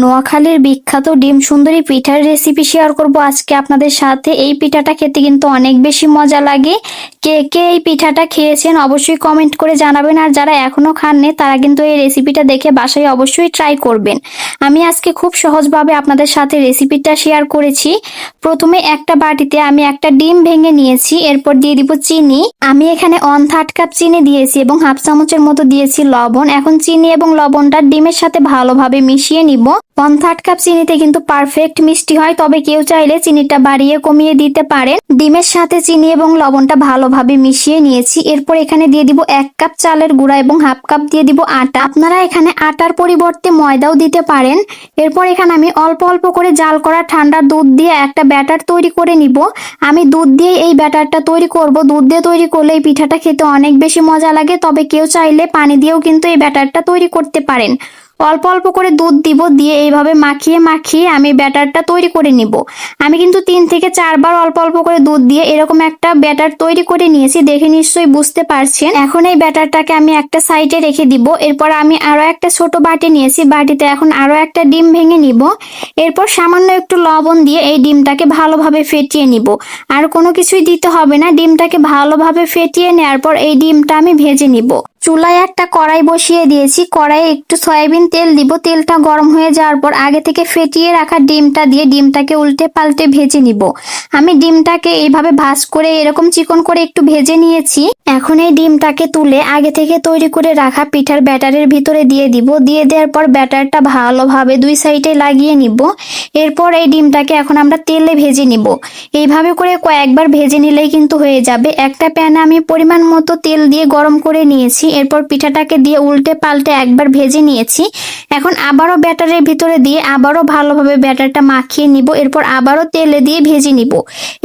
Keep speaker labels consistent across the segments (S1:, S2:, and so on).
S1: নোয়াখালীর বিখ্যাত ডিম সুন্দরী পিঠার রেসিপি শেয়ার করব আজকে আপনাদের সাথে। এই পিঠাটা খেতে কিন্তু অনেক বেশি মজা লাগে। কে কে এই পিঠাটা খেয়েছেন অবশ্যই কমেন্ট করে জানাবেন, আর যারা এখনো খাননি তারা কিন্তু এই রেসিপিটা দেখে বাসায় অবশ্যই ট্রাই করবেন। আমি আজকে খুব সহজভাবে আপনাদের সাথে রেসিপিটা শেয়ার করেছি। প্রথমে একটা বাটিতে আমি একটা ডিম ভেঙে নিয়েছি, এরপর দিয়ে দিব চিনি। আমি এখানে 1/3 কাপ চিনি দিয়েছি এবং হাফ চামচের মতো দিয়েছি লবণ। এখন চিনি এবং লবণটা ডিমের সাথে ভালোভাবে মিশিয়ে নিব। 1/3 কাপ চিনিতে কিন্তু পারফেক্ট মিষ্টি হয়, তবে কেউ চাইলে চিনিটা বাড়িয়ে কমিয়ে দিতে পারেন। ডিমের সাথে চিনি এবং লবণটা ভালোভাবে মিশিয়ে নিয়েছি। এরপর এখানে দিয়ে দিব 1 কাপ চালের গুঁড়া এবং হাফ কাপ দিয়ে দিব আটা। আপনারা এখানে আটার পরিবর্তে ময়দাও দিতে পারেন। এরপর এখানে আমি অল্প অল্প করে জাল করা ঠান্ডা দুধ দিয়ে একটা ব্যাটার তৈরি করে নিব। আমি দুধ দিয়ে এই ব্যাটারটা তৈরি করব। দুধ দিয়ে তৈরি করলে এই পিঠাটা খেতে অনেক বেশি মজা লাগে, তবে কেউ চাইলে পানি দিয়েও কিন্তু এই ব্যাটারটা তৈরি করতে পারেন। অল্প অল্প করে দুধ দিব, দিয়ে এইভাবে মাখিয়ে মাখিয়ে আমি ব্যাটারটা তৈরি করে নিব। আমি কিন্তু 3 থেকে 4 বার অল্প অল্প করে দুধ দিয়ে এরকম একটা ব্যাটার তৈরি করে নিয়েছি, দেখে নিশ্চয়ই বুঝতে পারছেন। এখন এই ব্যাটারটাকে আমি একটা সাইডে রেখে দিব। এরপর আমি আরো একটা ছোট বাটি নিয়েছি, বাটিতে এখন আরো একটা ডিম ভেঙে নিব। এরপর সামান্য একটু লবণ দিয়ে এই ডিমটাকে ভালোভাবে ফেটিয়ে নিব। আর কোনো কিছুই দিতে হবে না, ডিমটাকে ভালোভাবে ফেটিয়ে নেওয়ার পর এই ডিমটা আমি ভেজে নিব। চুলায় একটা কড়াই বসিয়ে দিয়েছি, কড়াইয়ে একটু সয়াবিন তেল দিব। তেলটা গরম হয়ে যাওয়ার পর আগে থেকে ফেটিয়ে রাখা ডিমটা দিয়ে ডিমটাকে উল্টে পাল্টে ভেজে নিব। আমি ডিমটাকে এইভাবে ভাঁজ করে এরকম চিকন করে একটু ভেজে নিয়েছি। এখন এই ডিমটাকে তুলে আগে থেকে তৈরি করে রাখা পিঠার ব্যাটারের ভিতরে দিয়ে দিব। দিয়ে দেওয়ার পর ব্যাটারটা ভালোভাবে 2 সাইডে লাগিয়ে নিব। এরপর এই ডিমটাকে এখন আমরা তেলে ভেজে নিব। এইভাবে করে কয়েকবার ভেজে নিলেই কিন্তু হয়ে যাবে। একটা প্যানে আমি পরিমাণ মতো তেল দিয়ে গরম করে নিয়েছি। এরপর পিঠাটাকে দিয়ে উল্টে পাল্টে একবার ভেজে নিয়েছি। এখন আবারও ব্যাটারের ভিতরে দিয়ে আবারও ভালোভাবে ব্যাটারটা মাখিয়ে নিব। এরপর আবারও তেলে দিয়ে ভেজে নিব।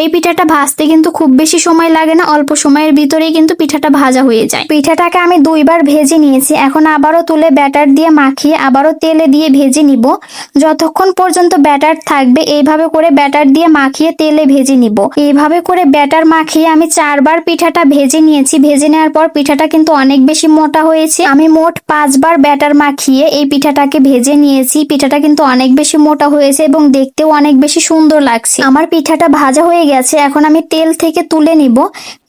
S1: এই পিঠাটা ভাজতে কিন্তু খুব বেশি সময় লাগে না, অল্প সময়ের ভিতরেই কিন্তু পিঠাটা ভাজা হয়ে যায়। পিঠাটাকে আমি 2 বার ভেজে নিয়েছি। এখন আবারও তুলে ব্যাটার দিয়ে মাখিয়ে আবারও তেলে দিয়ে ভেজে নিব। যতক্ষণ পর্যন্ত ব্যাটার থাকবে এইভাবে করে ব্যাটার দিয়ে মাখিয়ে তেলে ভেজে নিব। এইভাবে করে ব্যাটার মাখিয়ে আমি 4 বার পিঠাটা ভেজে নিয়েছি। ভেজে নেওয়ার পর পিঠাটা কিন্তু অনেক বেশি মোটা হয়েছে। আমি মোট 5 বার ব্যাটার মাখিয়ে এই পিঠাটাকে ভেজে নিয়েছি। পিঠাটা কিন্তু অনেক বেশি মোটা হয়েছে এবং দেখতেও অনেক বেশি সুন্দর লাগছে। আমার পিঠাটা ভাজা হয়ে গেছে, এখন আমি তেল থেকে তুলে নিব।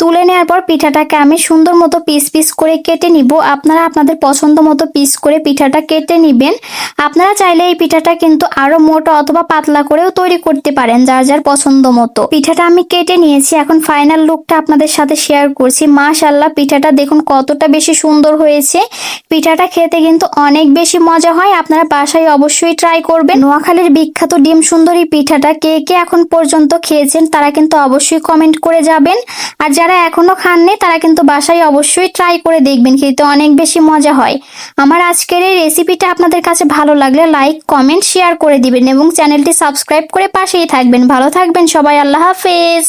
S1: তুলে নেওয়ার পর পিঠাটাকে আমি সুন্দর মতো পিস পিস করে কেটে নিব। আপনারা আপনাদের পছন্দ মতো পিস করে পিঠাটা কেটে নিবেন। আপনারা চাইলে এই পিঠাটা কিন্তু আরো মোটা অথবা পাতলা করেও তৈরি করতে পারেন, যার যার পছন্দ মতো। পিঠাটা আমি কেটে নিয়েছি, এখন ফাইনাল লুকটা আপনাদের সাথে শেয়ার করছি। মাশাআল্লাহ, পিঠাটা দেখুন কতটা বেশি সুন্দর হয়েছে। পিঠাটা খেতে কিন্তু অনেক বেশি মজা হয়, আপনারা বাসায় অবশ্যই ট্রাই করবেন। নোয়াখালীর বিখ্যাত ডিম সুন্দরী পিঠাটা কে কে এখন পর্যন্ত খেয়েছেন তারা কিন্তু অবশ্যই কমেন্ট করে যাবেন। আর যারা এখনো খাননি তারা কিন্তু বাসায় অবশ্যই ট্রাই করে দেখবেন, খেতে অনেক বেশি মজা হয়। আমার আজকের এই রেসিপিটা আপনাদের কাছে ভালো লাগলে লাইক কমেন্ট শেয়ার করে দিবেন এবং চ্যানেলটি সাবস্ক্রাইব করে পাশেই থাকবেন। ভালো থাকবেন সবাই, আল্লাহ হাফেজ।